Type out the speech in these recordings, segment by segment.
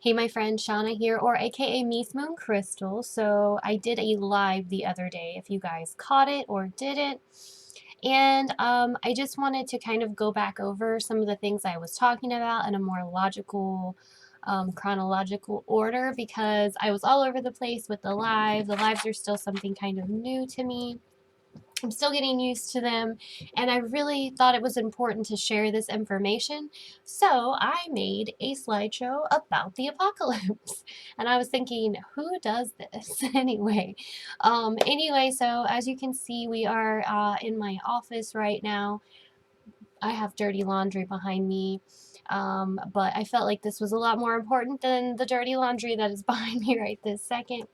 Hey, my friend Shauna here, or aka Miss Moon Crystal. So I did a live the other day, if you guys caught it or didn't. And I just wanted to kind of go back over some of the things I was talking about in a more logical, chronological order because I was all over the place with the live. The lives are still something kind of new to me. I'm still getting used to them, and I really thought it was important to share this information. So I made a slideshow about the apocalypse. And I was thinking, who does this anyway, so as you can see, we are in my office right now. I have dirty laundry behind me. But I felt like this was a lot more important than the dirty laundry that is behind me right this second.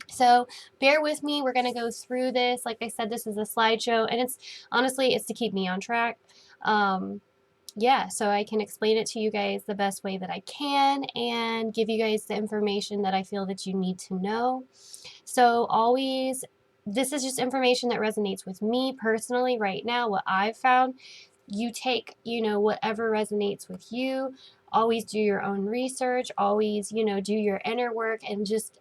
So bear with me. We're going to go through this. Like I said, this is a slideshow, and it's honestly, it's to keep me on track. Yeah, so I can explain it to you guys the best way that I can and give you guys the information that I feel that you need to know. So always, this is just information that resonates with me personally right now, what I've found. You take, whatever resonates with you. Always do your own research. Always, do your inner work and just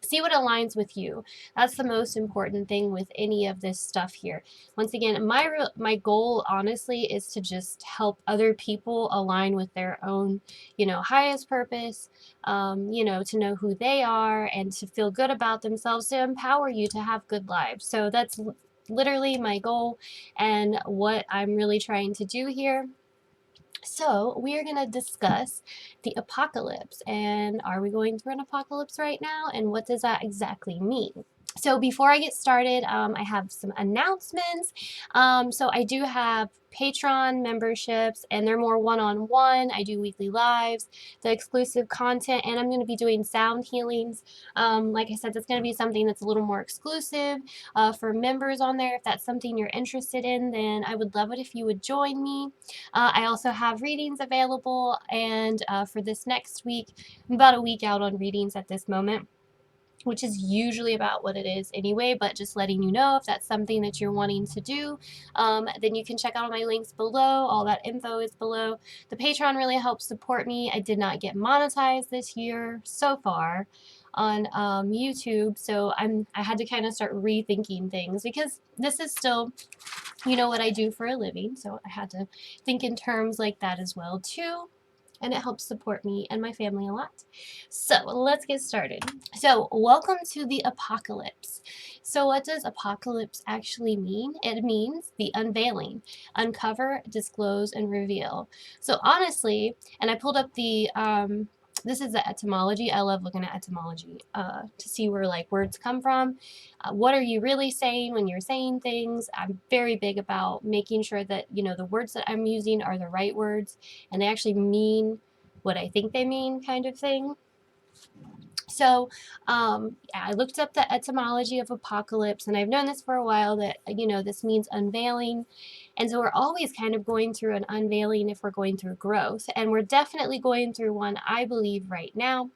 see what aligns with you. That's the most important thing with any of this stuff here. Once again, my goal honestly is to just help other people align with their own, highest purpose, to know who they are and to feel good about themselves, to empower you to have good lives. So that's literally my goal and what I'm really trying to do here. So we are going to discuss the apocalypse, and are we going through an apocalypse right now, and what does that exactly mean? So before I get started, I have some announcements. So I do have Patreon memberships, and they're more one-on-one. I do weekly lives, the exclusive content, and I'm going to be doing sound healings. Like I said, that's going to be something that's a little more exclusive for members on there. If that's something you're interested in, then I would love it if you would join me. I also have readings available, and for this next week, I'm about a week out on readings at this moment, which is usually about what it is anyway, but just letting you know if that's something that you're wanting to do, then you can check out all my links below. All that info is below. The Patreon really helps support me. I did not get monetized this year so far on YouTube, so I had to kind of start rethinking things because this is still, what I do for a living, so I had to think in terms like that as well too, and it helps support me and my family a lot. So let's get started. So welcome to the apocalypse. So what does apocalypse actually mean? It means the unveiling, uncover, disclose, and reveal. So honestly, and I pulled up the this is the etymology. I love looking at etymology to see where like words come from. What are you really saying when you're saying things? I'm very big about making sure that, the words that I'm using are the right words and they actually mean what I think they mean, kind of thing. So I looked up the etymology of apocalypse, and I've known this for a while that, this means unveiling. And so we're always kind of going through an unveiling if we're going through growth. And we're definitely going through one, I believe, right now.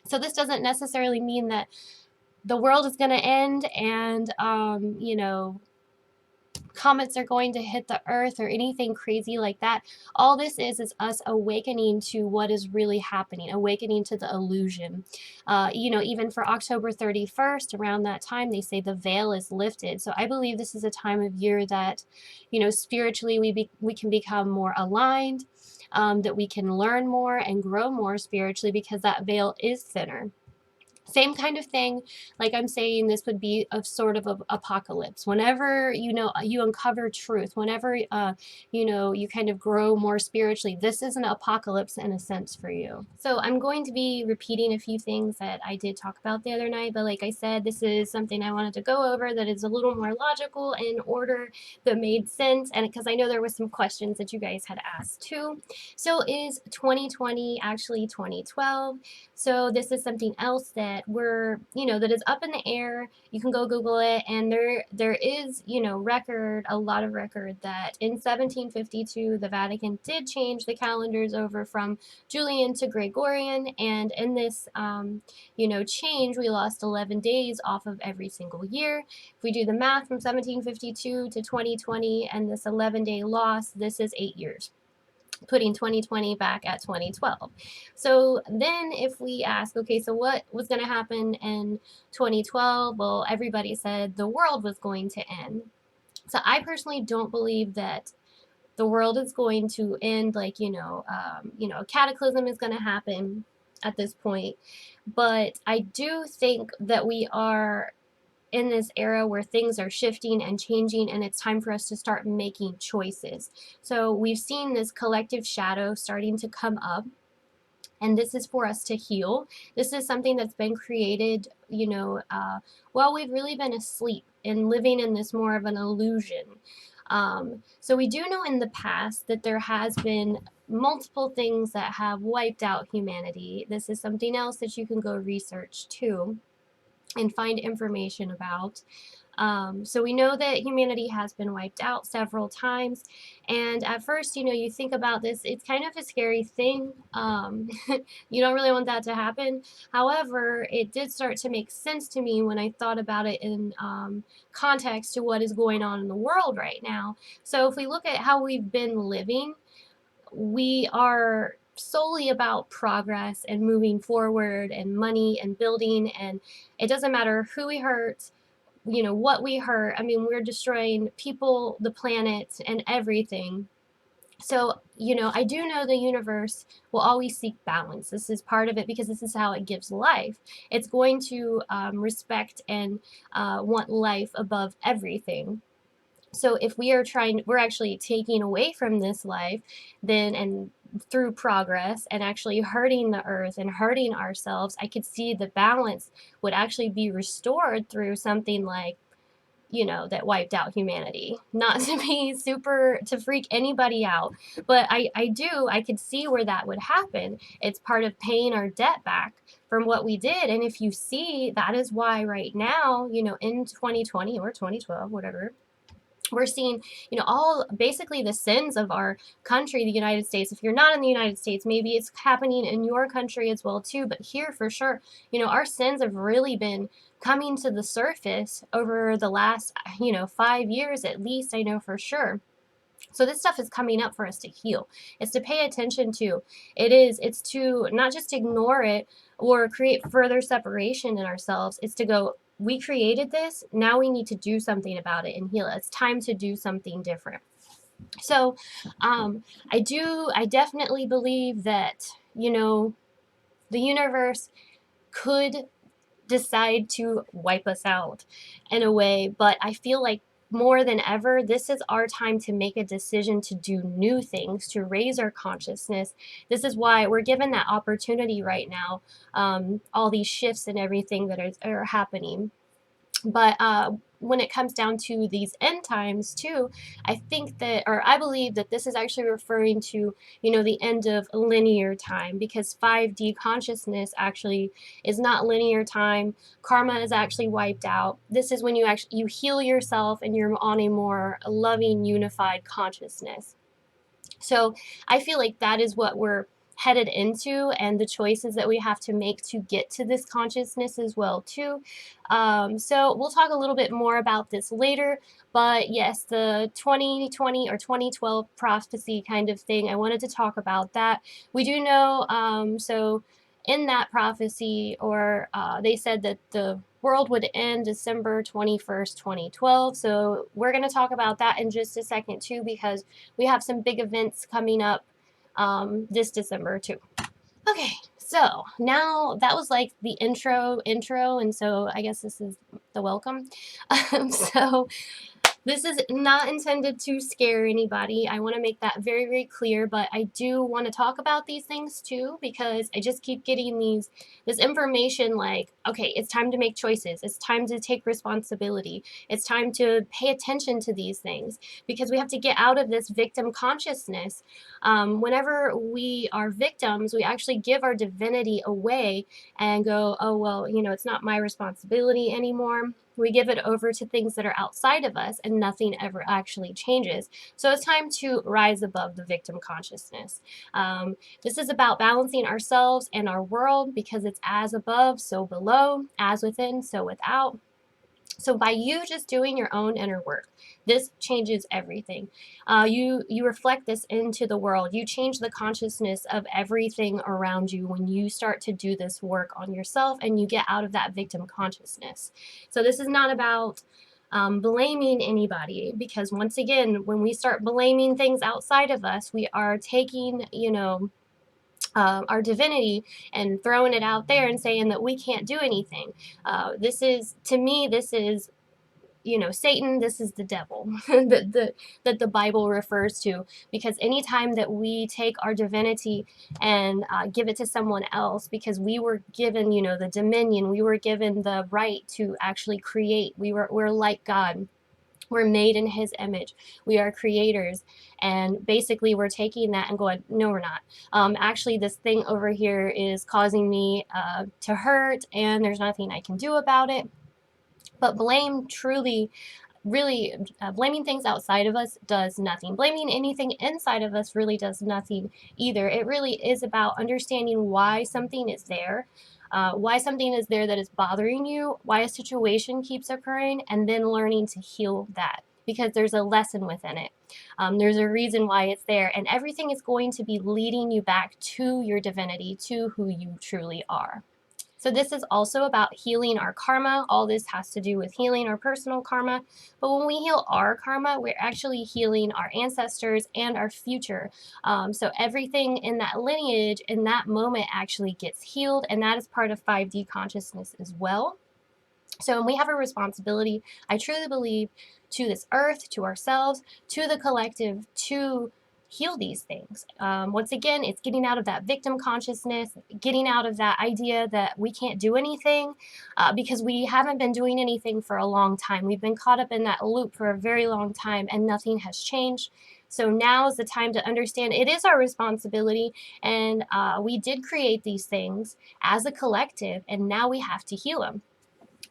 So this doesn't necessarily mean that the world is going to end and, comets are going to hit the earth or anything crazy like that. All this is us awakening to what is really happening, awakening to the illusion. Even for October 31st, around that time, they say the veil is lifted. So I believe this is a time of year that, spiritually we can become more aligned, that we can learn more and grow more spiritually because that veil is thinner. Same kind of thing, like I'm saying, this would be a sort of apocalypse. Whenever, you uncover truth, whenever, you kind of grow more spiritually, this is an apocalypse in a sense for you. So I'm going to be repeating a few things that I did talk about the other night, but like I said, this is something I wanted to go over that is a little more logical in order that made sense, and because I know there was some questions that you guys had asked too. So is 2020 actually 2012? So this is something else that that is up in the air. You can go Google it, and there is, a lot of record that in 1752 the Vatican did change the calendars over from Julian to Gregorian, and in this change, we lost 11 days off of every single year. If we do the math from 1752 to 2020 and this 11-day loss, this is 8 years. putting 2020 back at 2012. So then if we ask, okay, so what was going to happen in 2012? Well, everybody said the world was going to end. So I personally don't believe that the world is going to end, like, a cataclysm is going to happen at this point. But I do think that we are in this era where things are shifting and changing, and it's time for us to start making choices. So we've seen this collective shadow starting to come up, and this is for us to heal. This is something that's been created, while we've really been asleep and living in this more of an illusion. So we do know in the past that there has been multiple things that have wiped out humanity. This is something else that you can go research too and find information about. So we know that humanity has been wiped out several times, and at first, you think about this, it's kind of a scary thing. You don't really want that to happen. However, it did start to make sense to me when I thought about it in context to what is going on in the world right now. So if we look at how we've been living, we are solely about progress and moving forward and money and building, and it doesn't matter who we hurt, what we hurt. I mean, we're destroying people, the planet, and everything. So, I do know the universe will always seek balance. This is part of it because this is how it gives life. It's going to respect and want life above everything. So if we're actually taking away from this life, then, and through progress and actually hurting the earth and hurting ourselves, I could see the balance would actually be restored through something like, that wiped out humanity. Not to be super, to freak anybody out, but I could see where that would happen. It's part of paying our debt back from what we did. And if you see, that is why right now, in 2020 or 2012, whatever, we're seeing, all basically the sins of our country, the United States. If you're not in the United States, maybe it's happening in your country as well too, but here for sure, our sins have really been coming to the surface over the last, 5 years at least, I know for sure. So this stuff is coming up for us to heal. It's to pay attention to. It's to not just ignore it or create further separation in ourselves. It's to go, we created this, now we need to do something about it and heal it. It's time to do something different. So I definitely believe that, the universe could decide to wipe us out in a way, but I feel like more than ever, this is our time to make a decision to do new things, to raise our consciousness. This is why we're given that opportunity right now, all these shifts and everything that are happening. But when it comes down to these end times too, I believe that this is actually referring to, the end of linear time, because 5D consciousness actually is not linear time. Karma is actually wiped out. This is when you heal yourself and you're on a more loving, unified consciousness. So I feel like that is what we're headed into, and the choices that we have to make to get to this consciousness as well too. So we'll talk a little bit more about this later, but yes, the 2020 or 2012 prophecy kind of thing, I wanted to talk about that. We do know, so in that prophecy, or they said that the world would end December 21st, 2012. So we're going to talk about that in just a second too, because we have some big events coming up this December too. Okay, so now that was like the intro, and so I guess this is the welcome. So this is not intended to scare anybody. I want to make that very, very clear, but I do want to talk about these things too, because I just keep getting this information like, okay, it's time to make choices. It's time to take responsibility. It's time to pay attention to these things, because we have to get out of this victim consciousness. Whenever we are victims, we actually give our divinity away and go, oh, well, it's not my responsibility anymore. We give it over to things that are outside of us, and nothing ever actually changes. So it's time to rise above the victim consciousness. This is about balancing ourselves and our world, because it's as above, so below, as within, so without. So by you just doing your own inner work, this changes everything. You reflect this into the world. You change the consciousness of everything around you when you start to do this work on yourself and you get out of that victim consciousness. So this is not about blaming anybody, because once again, when we start blaming things outside of us, we are taking, our divinity and throwing it out there and saying that we can't do anything. This is, to me, this is, Satan. This is the devil that the Bible refers to, because anytime that we take our divinity and give it to someone else, because we were given, the dominion, we were given the right to actually create. We're like God. We're made in his image. We are creators. And basically, we're taking that and going, no, we're not. Actually, this thing over here is causing me to hurt, and there's nothing I can do about it. But blame truly, really, blaming things outside of us does nothing. Blaming anything inside of us really does nothing either. It really is about understanding why something is there. Why something is there that is bothering you, why a situation keeps occurring, and then learning to heal that, because there's a lesson within it. There's a reason why it's there, and everything is going to be leading you back to your divinity, to who you truly are. So this is also about healing our karma. All this has to do with healing our personal karma. But when we heal our karma, we're actually healing our ancestors and our future. So everything in that lineage, in that moment, actually gets healed. And that is part of 5D consciousness as well. So we have a responsibility, I truly believe, to this earth, to ourselves, to the collective, to heal these things. Once again, it's getting out of that victim consciousness, getting out of that idea that we can't do anything, because we haven't been doing anything for a long time. We've been caught up in that loop for a very long time, and nothing has changed. So now is the time to understand it is our responsibility, and we did create these things as a collective, and now we have to heal them.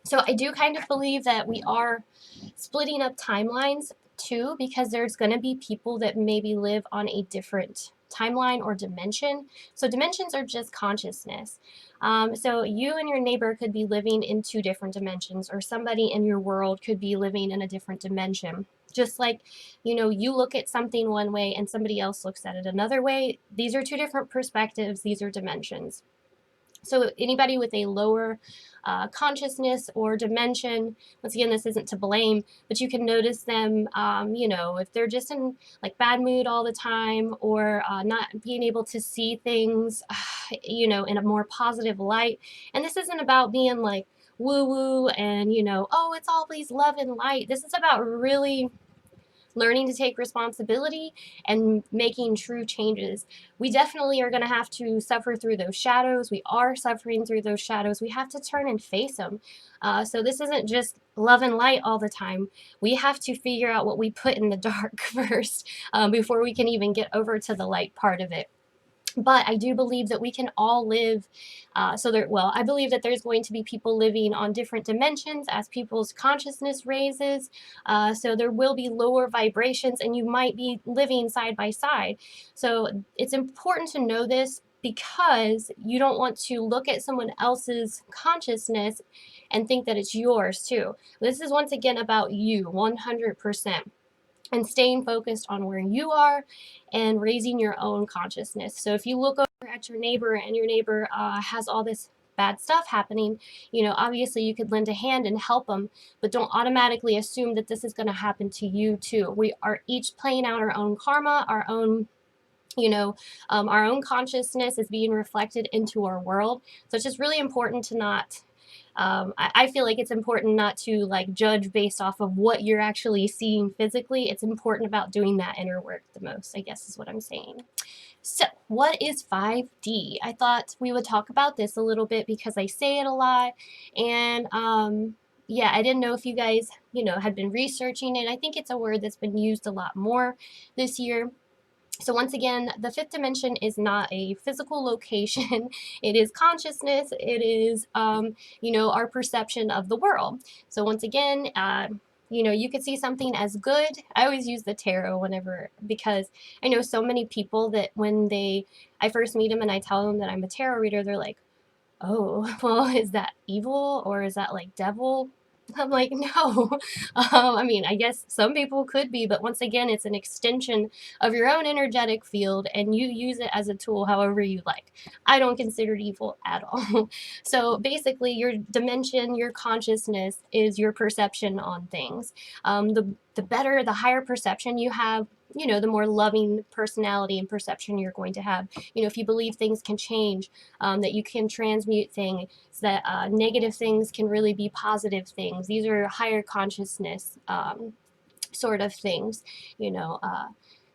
So I do kind of believe that we are splitting up timelines too, because there's going to be people that maybe live on a different timeline or dimension. So dimensions are just consciousness. So you and your neighbor could be living in two different dimensions, or somebody in your world could be living in a different dimension. Just like, you look at something one way and somebody else looks at it another way. These are two different perspectives. These are dimensions. So anybody with a lower consciousness or dimension, once again, this isn't to blame, but you can notice them, if they're just in like bad mood all the time, or not being able to see things, in a more positive light. And this isn't about being like woo woo and, oh, it's always love and light. This is about really learning to take responsibility and making true changes. We definitely are going to have to suffer through those shadows. We are suffering through those shadows. We have to turn and face them. So this isn't just love and light all the time. We have to figure out what we put in the dark first, before we can even get over to the light part of it. But I do believe that we can all live, I believe that there's going to be people living on different dimensions as people's consciousness raises. So there will be lower vibrations, and you might be living side by side. So it's important to know this, because you don't want to look at someone else's consciousness and think that it's yours too. This is once again about you, 100%. And staying focused on where you are and raising your own consciousness. So if you look over at your neighbor and your neighbor has all this bad stuff happening, obviously you could lend a hand and help them, but don't automatically assume that this is going to happen to you too. We are each playing out our own karma, our own our own consciousness is being reflected into our world. So it's just really important to not I feel like it's important not to like judge based off of what you're actually seeing physically. It's important about doing that inner work the most, I guess is what I'm saying. So what is 5D? I thought we would talk about this a little bit because I say it a lot. And yeah, I didn't know if you guys, had been researching it. I think it's a word that's been used a lot more this year. So once again, the fifth dimension is not a physical location. It is consciousness. It is, our perception of the world. So once again, you could see something as good. I always use the tarot because I know so many people that when I first meet them and I tell them that I'm a tarot reader, they're like, oh, well, is that evil or is that like devil? I'm like, no. I mean, I guess some people could be, but once again, it's an extension of your own energetic field, and you use it as a tool however you like. I don't consider it evil at all. So basically, your dimension, your consciousness is your perception on things. The better, the higher perception you have, the more loving personality and perception you're going to have. If you believe things can change, that you can transmute things, that negative things can really be positive things. These are higher consciousness sort of things,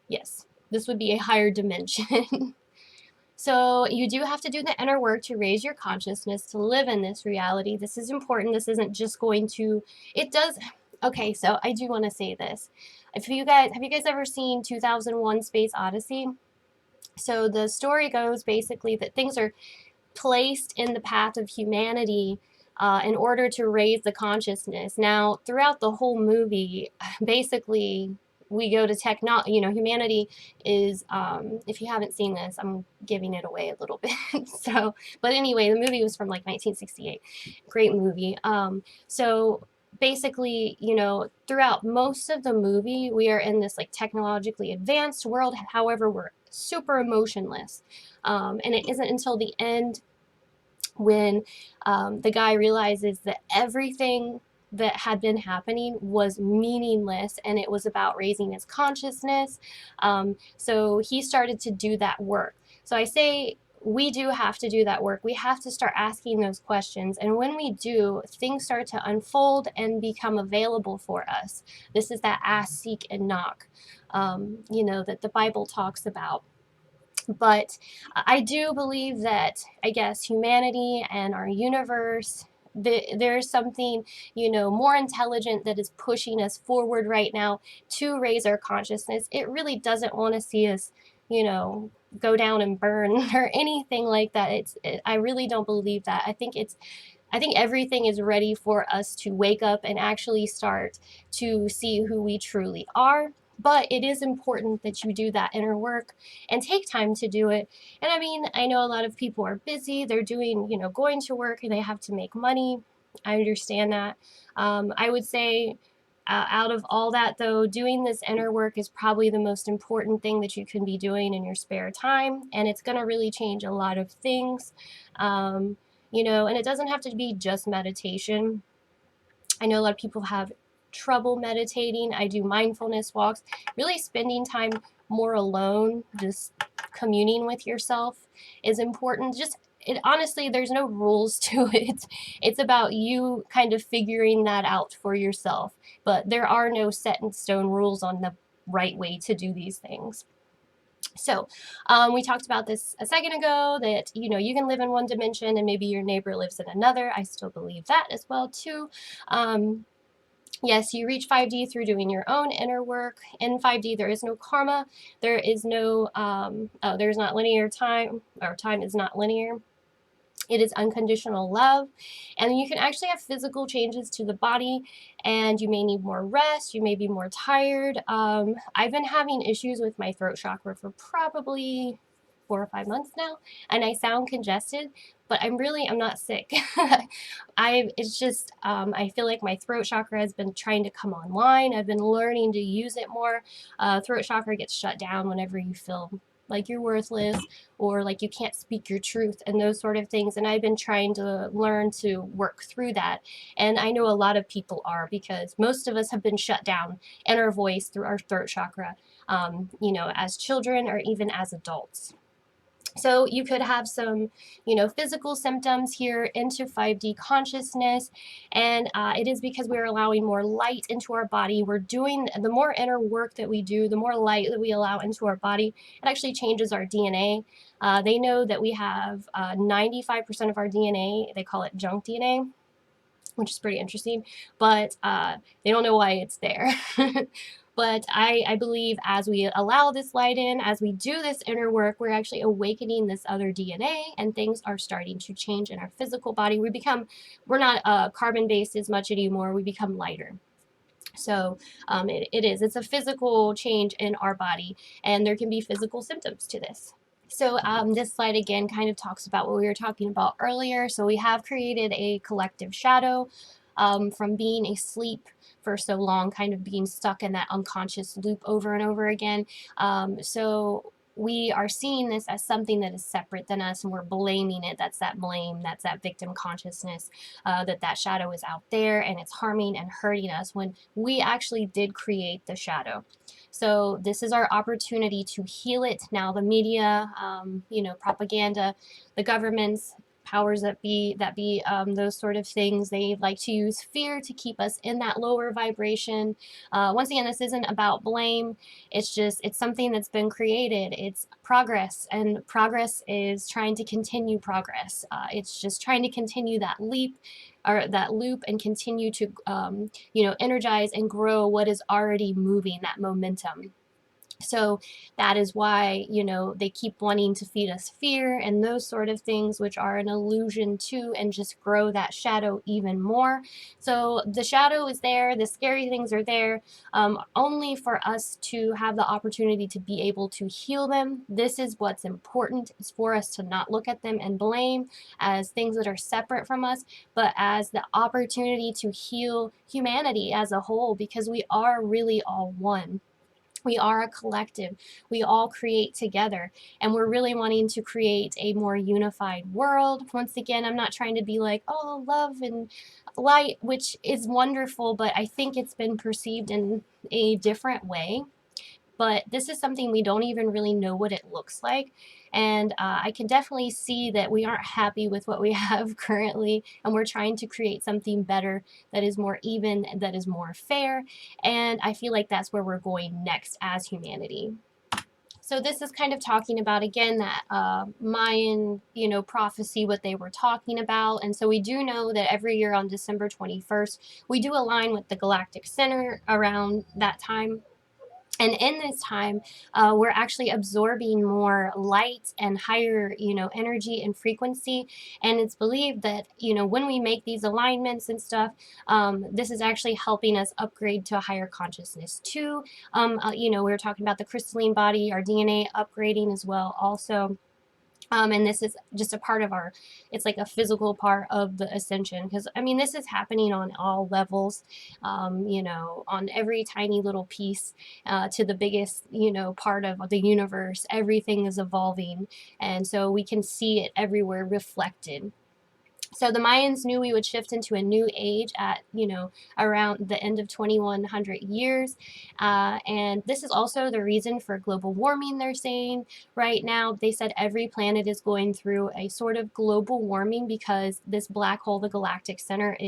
yes, this would be a higher dimension. So you do have to do the inner work to raise your consciousness to live in this reality. This is important. This isn't just going to, it does. Okay, so I do want to say this. If you guys, have you guys ever seen 2001 Space Odyssey? So the story goes basically that things are placed in the path of humanity in order to raise the consciousness. Now, throughout the whole movie, basically, we go to humanity is, if you haven't seen this, I'm giving it away a little bit. So, but anyway, the movie was from like 1968. Great movie. So basically, throughout most of the movie, we are in this like technologically advanced world. However, we're super emotionless. And it isn't until the end when the guy realizes that everything that had been happening was meaningless and it was about raising his consciousness. So he started to do that work. So I say we do have to do that work. We have to start asking those questions. And when we do, things start to unfold and become available for us. This is that ask, seek, and knock, that the Bible talks about. But I do believe that, I guess, humanity and our universe, there's something, more intelligent that is pushing us forward right now to raise our consciousness. It really doesn't want to see us, go down and burn or anything like that. I really don't believe that. I think everything is ready for us to wake up and actually start to see who we truly are. But it is important that you do that inner work and take time to do it. And I mean, I know a lot of people are busy. They're doing, going to work and they have to make money. I understand that. I would say, out of all that, though, doing this inner work is probably the most important thing that you can be doing in your spare time. And it's going to really change a lot of things. And it doesn't have to be just meditation. I know a lot of people have trouble meditating. I do mindfulness walks, really spending time more alone, just communing with yourself is important. Honestly, there's no rules to it. It's about you kind of figuring that out for yourself. But there are no set in stone rules on the right way to do these things. So we talked about this a second ago, that you can live in one dimension and maybe your neighbor lives in another. I still believe that as well too. Yes, you reach 5D through doing your own inner work. In 5D, there is no karma. There is no, there's not linear time, or time is not linear. It is unconditional love. And you can actually have physical changes to the body, and you may need more rest. You may be more tired. I've been having issues with my throat chakra for probably 4 or 5 months now, and I sound congested, but I'm not sick. I feel like my throat chakra has been trying to come online. I've been learning to use it more. Throat chakra gets shut down whenever you feel like you're worthless or like you can't speak your truth and those sort of things. And I've been trying to learn to work through that. And I know a lot of people are, because most of us have been shut down in our voice through our throat chakra, as children or even as adults. So you could have some, physical symptoms here into 5D consciousness, and it is because we're allowing more light into our body. We're doing, the more inner work that we do, the more light that we allow into our body, it actually changes our DNA. They know that we have 95% of our DNA, they call it junk DNA, which is pretty interesting, but they don't know why it's there. But I believe as we allow this light in, as we do this inner work, we're actually awakening this other DNA, and things are starting to change in our physical body. We're not carbon-based as much anymore. We become lighter. So it's a physical change in our body, and there can be physical symptoms to this. So this slide again kind of talks about what we were talking about earlier. So we have created a collective shadow. from being asleep for so long, kind of being stuck in that unconscious loop over and over again. So we are seeing this as something that is separate than us, and we're blaming it. That's that blame, that's that victim consciousness, that shadow is out there and it's harming and hurting us, when we actually did create the shadow. So this is our opportunity to heal it. Now the media, propaganda, the governments, powers that be, those sort of things, they like to use fear to keep us in that lower vibration. Once again, this isn't about blame. It's something that's been created. It's progress, and progress is trying to continue progress. It's just trying to continue that leap, or that loop, and continue to energize and grow what is already moving, that momentum. So that is why, they keep wanting to feed us fear and those sort of things, which are an illusion too, and just grow that shadow even more. So the shadow is there, the scary things are there, only for us to have the opportunity to be able to heal them. This is what's important, is for us to not look at them and blame as things that are separate from us, but as the opportunity to heal humanity as a whole, because we are really all one. We are a collective. We all create together, and we're really wanting to create a more unified world. Once again, I'm not trying to be like, oh, love and light, which is wonderful, but I think it's been perceived in a different way. But this is something we don't even really know what it looks like. And I can definitely see that we aren't happy with what we have currently, and we're trying to create something better, that is more even, that is more fair. And I feel like that's where we're going next as humanity. So this is kind of talking about, again, that Mayan, prophecy, what they were talking about. And so we do know that every year on December 21st, we do align with the galactic center around that time. And in this time, we're actually absorbing more light and higher, energy and frequency. And it's believed that, when we make these alignments and stuff, this is actually helping us upgrade to a higher consciousness too. We were talking about the crystalline body, our DNA upgrading as well also. And this is just a part of it's like a physical part of the ascension, because this is happening on all levels, on every tiny little piece, to the biggest, part of the universe. Everything is evolving, and so we can see it everywhere reflected. So the Mayans knew we would shift into a new age at, around the end of 2100 years. And this is also the reason for global warming, they're saying right now. They said every planet is going through a sort of global warming, because this black hole, the galactic center,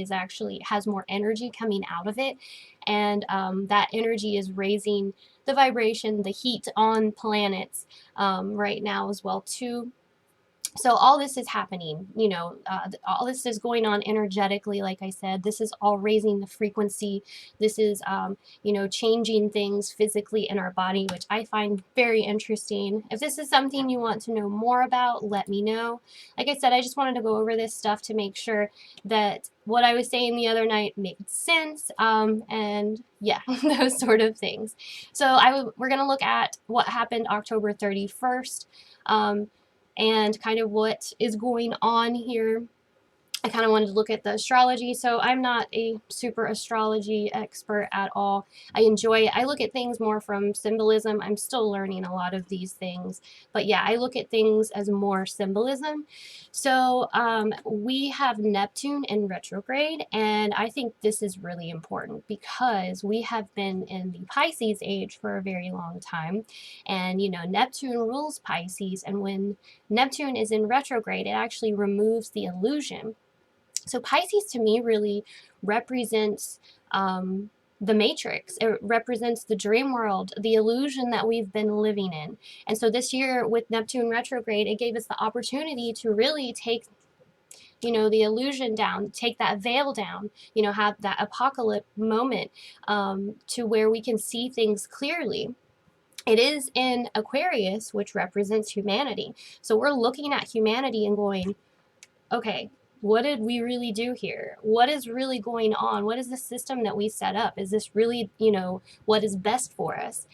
has more energy coming out of it. And that energy is raising the vibration, the heat on planets right now as well too. So all this is happening, all this is going on energetically. Like I said, this is all raising the frequency. This is, changing things physically in our body, which I find very interesting. If this is something you want to know more about, let me know. Like I said, I just wanted to go over this stuff to make sure that what I was saying the other night made sense, and yeah, those sort of things. So we're going to look at what happened October 31st. And kind of what is going on here. I kind of wanted to look at the astrology. So I'm not a super astrology expert at all. I enjoy it. I look at things more from symbolism. I'm still learning a lot of these things. But yeah, I look at things as more symbolism. So we have Neptune in retrograde. And I think this is really important, because we have been in the Pisces age for a very long time. And, Neptune rules Pisces. And when Neptune is in retrograde, it actually removes the illusion. So Pisces to me really represents the matrix. It represents the dream world, the illusion that we've been living in. And so this year with Neptune retrograde, it gave us the opportunity to really take, the illusion down, take that veil down, have that apocalypse moment, to where we can see things clearly. It is in Aquarius, which represents humanity. So we're looking at humanity and going, okay, what did we really do here? What is really going on? What is the system that we set up? Is this really, what is best for us?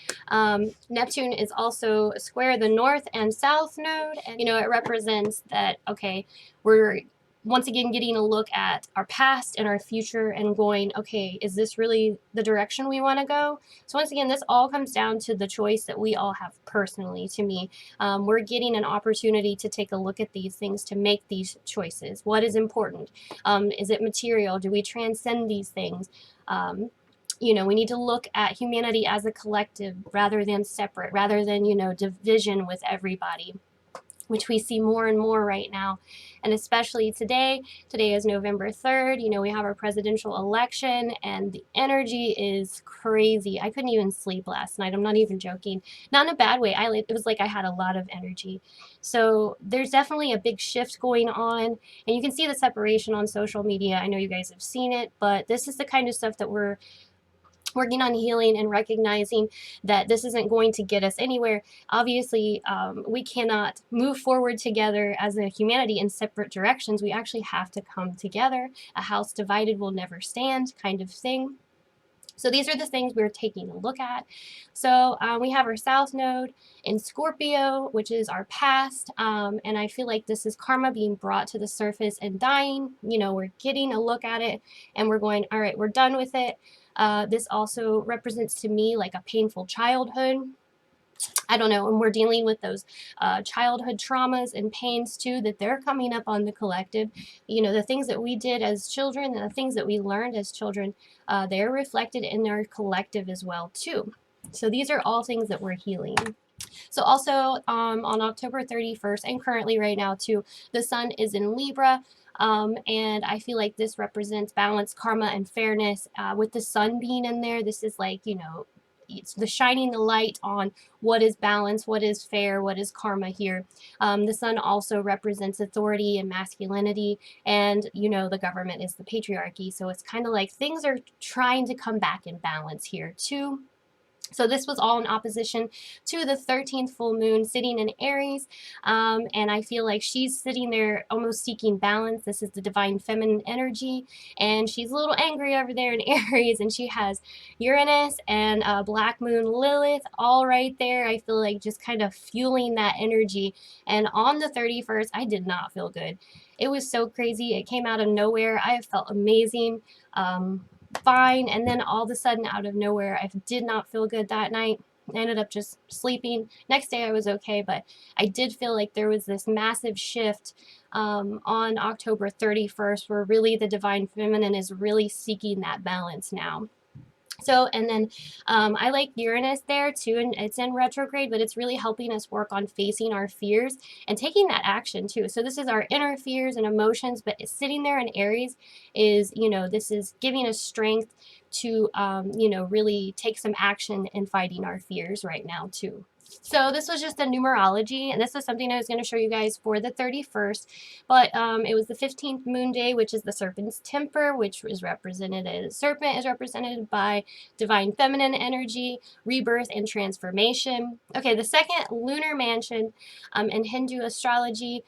Neptune is also square the north and south node. And, it represents that, okay, we're once again getting a look at our past and our future and going, okay, is this really the direction we want to go? So once again, this all comes down to the choice that we all have personally. To me, we're getting an opportunity to take a look at these things, to make these choices. What is important? Is it material? Do we transcend these things? We need to look at humanity as a collective rather than separate, rather than, division with everybody, which we see more and more right now. And especially today. Today is November 3rd. We have our presidential election, and the energy is crazy. I couldn't even sleep last night. I'm not even joking. Not in a bad way. It was like I had a lot of energy. So there's definitely a big shift going on, and you can see the separation on social media. I know you guys have seen it, but this is the kind of stuff that we're working on healing and recognizing that this isn't going to get us anywhere. Obviously, we cannot move forward together as a humanity in separate directions. We actually have to come together. A house divided will never stand, kind of thing. So these are the things we're taking a look at. So we have our South Node in Scorpio, which is our past. And I feel like this is karma being brought to the surface and dying. We're getting a look at it and we're going, all right, we're done with it. This also represents to me like a painful childhood. I don't know, and we're dealing with those childhood traumas and pains too, that they're coming up on the collective. The things that we did as children and the things that we learned as children, they're reflected in our collective as well too. So these are all things that we're healing. So also on October 31st, and currently right now too, the sun is in Libra. And I feel like this represents balance, karma, and fairness. With the sun being in there, this is like, it's the shining the light on what is balance, what is fair, what is karma here. The sun also represents authority and masculinity, and the government is the patriarchy. So it's kind of like things are trying to come back in balance here too. So this was all in opposition to the 13th full moon sitting in Aries. And I feel like she's sitting there almost seeking balance. This is the divine feminine energy. And she's a little angry over there in Aries. And she has Uranus and Black Moon Lilith all right there. I feel like just kind of fueling that energy. And on the 31st, I did not feel good. It was so crazy. It came out of nowhere. I felt amazing. Fine, and then all of a sudden out of nowhere I did not feel good that night. I ended up just sleeping. Next day I was okay, but I did feel like there was this massive shift on October 31st where really the divine feminine is really seeking that balance now. So, and then I like Uranus there too, and it's in retrograde, but it's really helping us work on facing our fears and taking that action too. So this is our inner fears and emotions, but sitting there in Aries is, this is giving us strength to, really take some action in fighting our fears right now too. So this was just a numerology, and this is something I was going to show you guys for the 31st, but it was the 15th moon day, which is the serpent's temper, which is represented as serpent is represented by divine feminine energy, rebirth, and transformation. Okay, the second lunar mansion in Hindu astrology,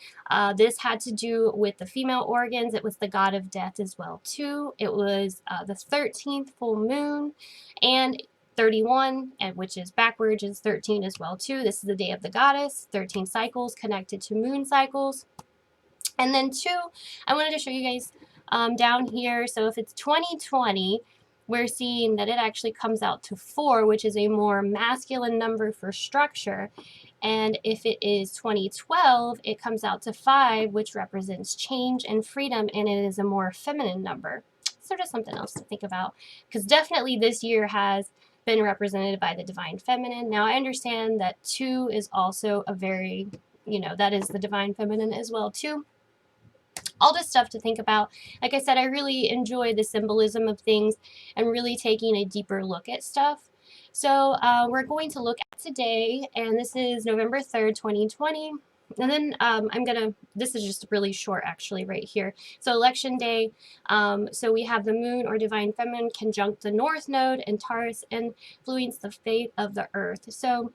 this had to do with the female organs. It was the god of death as well too. It was the 13th full moon, and 31, and which is backwards, is 13 as well too. This is the day of the goddess, 13 cycles connected to moon cycles. And then 2, I wanted to show you guys down here. So if it's 2020, we're seeing that it actually comes out to 4, which is a more masculine number for structure. And if it is 2012, it comes out to 5, which represents change and freedom, and it is a more feminine number. So just something else to think about, because definitely this year has been represented by the divine feminine. Now I understand that 2 is also a very, that is the divine feminine as well too. All this stuff to think about. Like I said, I really enjoy the symbolism of things and really taking a deeper look at stuff. So we're going to look at today, and this is November 3rd, 2020. And then this is just really short actually right here. So election day, so we have the moon or divine feminine conjunct the north node, and Taurus influence the fate of the earth. So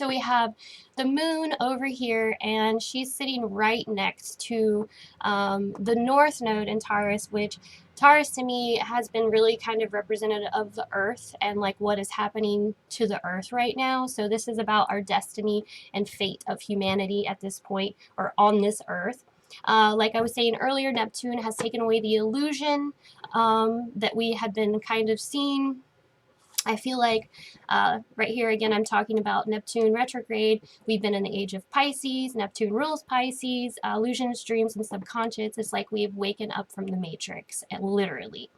we have the moon over here, and she's sitting right next to the north node in Taurus, which Taurus to me has been really kind of representative of the earth and like what is happening to the earth right now. So this is about our destiny and fate of humanity at this point, or on this earth. Like I was saying earlier, Neptune has taken away the illusion that we had been kind of seeing. I feel like right here again, I'm talking about Neptune retrograde. We've been in the age of Pisces. Neptune rules Pisces, illusions, dreams, and subconscious. It's like we've waken up from the matrix, literally.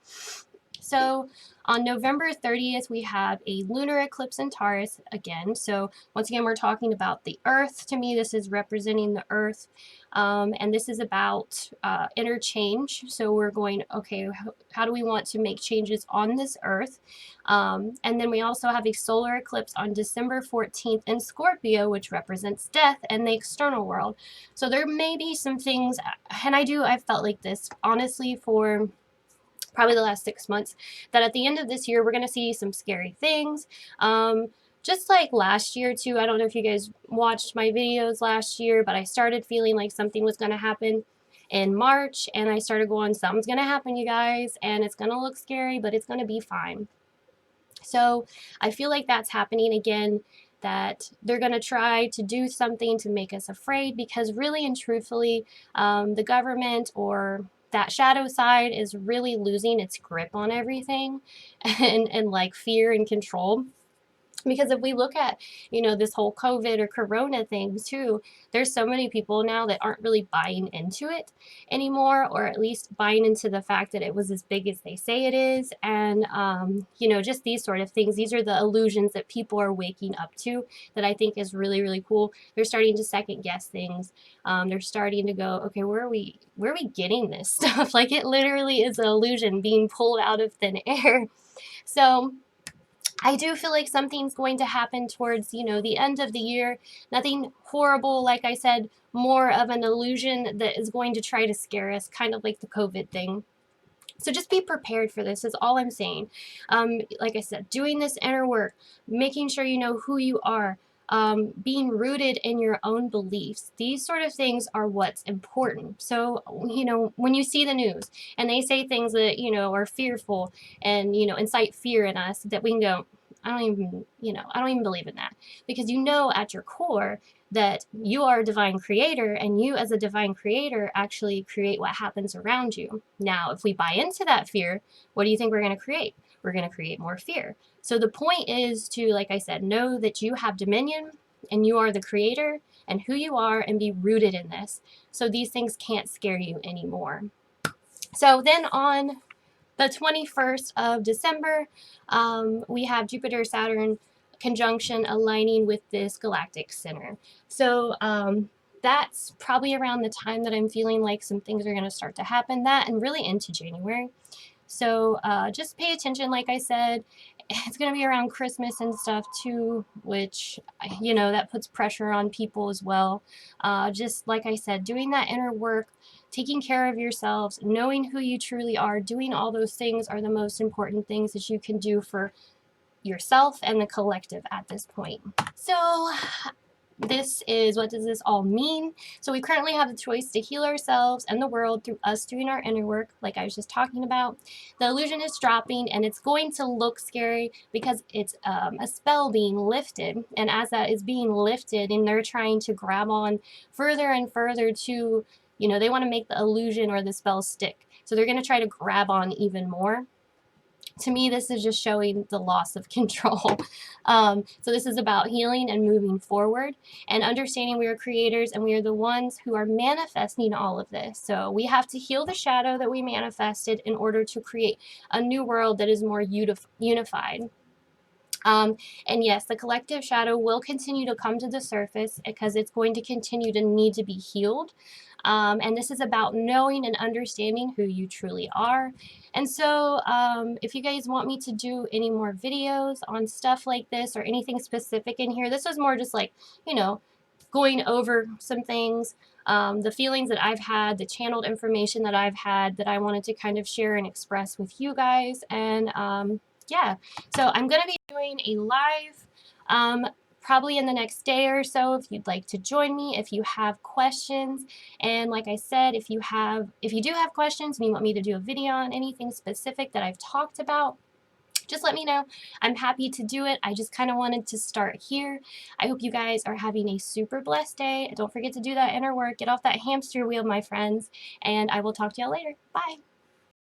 So on November 30th, we have a lunar eclipse in Taurus again. So once again, we're talking about the Earth. To me, this is representing the Earth. And this is about interchange. So we're going, okay, how do we want to make changes on this Earth? And then we also have a solar eclipse on December 14th in Scorpio, which represents death and the external world. So there may be some things, and I've felt like this, honestly, for probably the last 6 months, that at the end of this year, we're going to see some scary things. Just like last year too, I don't know if you guys watched my videos last year, but I started feeling like something was going to happen in March, and I started going, something's going to happen, you guys, and it's going to look scary, but it's going to be fine. So I feel like that's happening again, that they're going to try to do something to make us afraid, because really and truthfully, the government or that shadow side is really losing its grip on everything and like fear and control. Because if we look at, this whole COVID or Corona thing too, there's so many people now that aren't really buying into it anymore, or at least buying into the fact that it was as big as they say it is. And, just these sort of things. These are the illusions that people are waking up to that I think is really, really cool. They're starting to second guess things. They're starting to go, okay, where are we getting this stuff? Like, it literally is an illusion being pulled out of thin air. So I do feel like something's going to happen towards, the end of the year. Nothing horrible, like I said, more of an illusion that is going to try to scare us, kind of like the COVID thing. So just be prepared for this is all I'm saying. Like I said, doing this inner work, making sure you know who you are, being rooted in your own beliefs. These sort of things are what's important. So, when you see the news and they say things that, are fearful and, incite fear in us, that we can go, I don't even believe in that. Because at your core that you are a divine creator, and you as a divine creator actually create what happens around you. Now, if we buy into that fear, what do you think we're going to create? We're going to create more fear. So the point is to, like I said, know that you have dominion and you are the creator and who you are, and be rooted in this. So these things can't scare you anymore. So then on the 21st of December, we have Jupiter Saturn conjunction aligning with this galactic center. So that's probably around the time that I'm feeling like some things are going to start to happen, that and really into January. So just pay attention, like I said. It's going to be around Christmas and stuff too, which, that puts pressure on people as well. Just like I said, doing that inner work, taking care of yourselves, knowing who you truly are, doing all those things are the most important things that you can do for yourself and the collective at this point. So what does this all mean? So we currently have the choice to heal ourselves and the world through us doing our inner work, like I was just talking about. The illusion is dropping, and it's going to look scary because it's a spell being lifted. And as that is being lifted, and they're trying to grab on further and further to, they want to make the illusion or the spell stick. So they're going to try to grab on even more. To me, this is just showing the loss of control. So this is about healing and moving forward and understanding we are creators, and we are the ones who are manifesting all of this. So we have to heal the shadow that we manifested in order to create a new world that is more unified. And yes, the collective shadow will continue to come to the surface because it's going to continue to need to be healed. And this is about knowing and understanding who you truly are. And so if you guys want me to do any more videos on stuff like this or anything specific in here, this was more just like, going over some things, the feelings that I've had, the channeled information that I've had that I wanted to kind of share and express with you guys. And yeah, so I'm going to be doing a live probably in the next day or so if you'd like to join me, if you have questions. And like I said, if you do have questions and you want me to do a video on anything specific that I've talked about, just let me know. I'm happy to do it. I just kind of wanted to start here. I hope you guys are having a super blessed day. Don't forget to do that inner work. Get off that hamster wheel, my friends. And I will talk to y'all later. Bye.